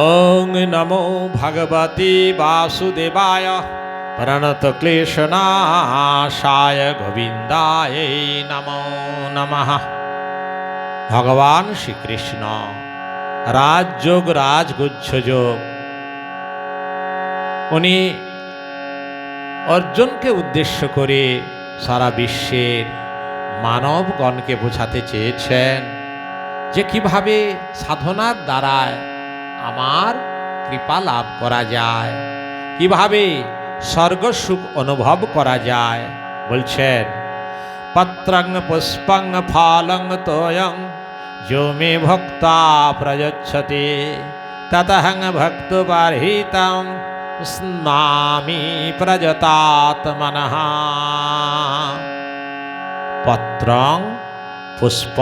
ওং নমো ভগবতে বাসুদেবায় প্রণতক্লেশনাশায় গোবিন্দায় নমো নমঃ। ভগবান শ্রীকৃষ্ণ রাজযোগ রাজগুচ্ছযোগ উনি অর্জুনকে উদ্দেশ্য করে সারা বিশ্বের মানবগণকে বোঝাতে চেয়েছেন যে কিভাবে সাধনার দ্বারায় আমার কৃপা লাভ করা যায়, কিভাবে স্বর্গসুখ অনুভব করা যায়। বলছেন পত্রং পুষ্পং ফলং তোয়ং যো মে ভক্তা প্রযচ্ছতে ততহং ভক্তবার্হিতং স্নামি প্রযতাত্মনঃ। পত্রং পুষ্প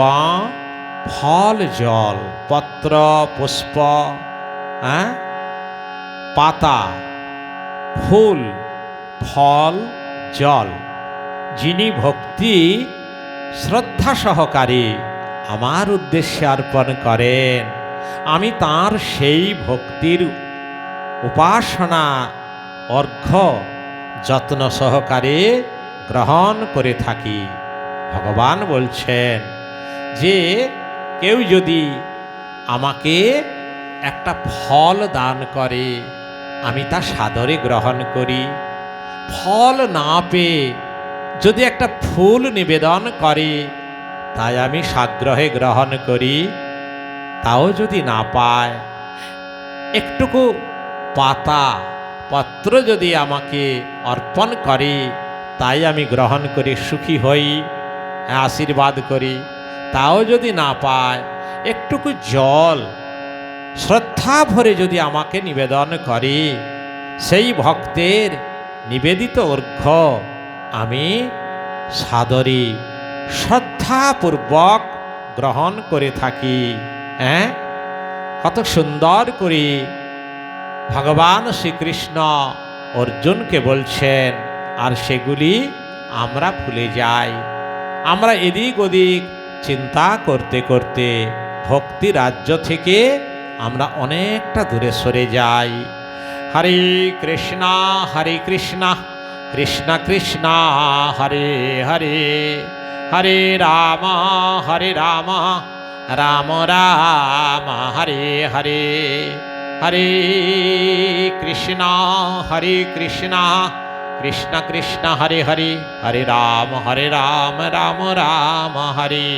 ফল জল, পত্র পুষ্প পাতা ফুল ফল জল, যিনি ভক্তি শ্রদ্ধা সহকারে আমার উদ্দেশ্যে অর্পণ করেন, আমি তাঁর সেই ভক্তির উপাসনা অর্ঘ্য যত্ন সহকারে গ্রহণ করে থাকি। ভগবান বলছেন যে কেউ যদি আমাকে একটা ফল দান করে, আমি তা সাদরে গ্রহণ করি। ফল না পেয়ে যদি একটা ফুল নিবেদন করে, তাই আমি সাগ্রহে গ্রহণ করি। তাও যদি না পায়, একটুকু পাতা পত্র যদি আমাকে অর্পণ করে, তাই আমি গ্রহণ করে সুখী হই, আশীর্বাদ করি। তাও যদি না পায়, একটুকু জল শ্রদ্ধা ভরে যদি আমাকে নিবেদন করে, সেই ভক্তের নিবেদিত অর্ঘ্য আমি সাদরে শ্রদ্ধাপূর্বক গ্রহণ করে থাকি। কত সুন্দর করে ভগবান শ্রীকৃষ্ণ অর্জুনকে বলছেন, আর সেগুলি আমরা ভুলে যাই। আমরা এদিক ওদিক চিন্তা করতে করতে ভক্তি রাজ্য থেকে আমরা অনেকটা দূরে সরে যাই। হরে কৃষ্ণ কৃষ্ণ কৃষ্ণ হরে হরে, হরে রাম রাম রাম হরে হরে, হরে কৃষ্ণ কৃষ্ণ কৃষ্ণ হরে হরে, হরে রাম রাম রাম হরে।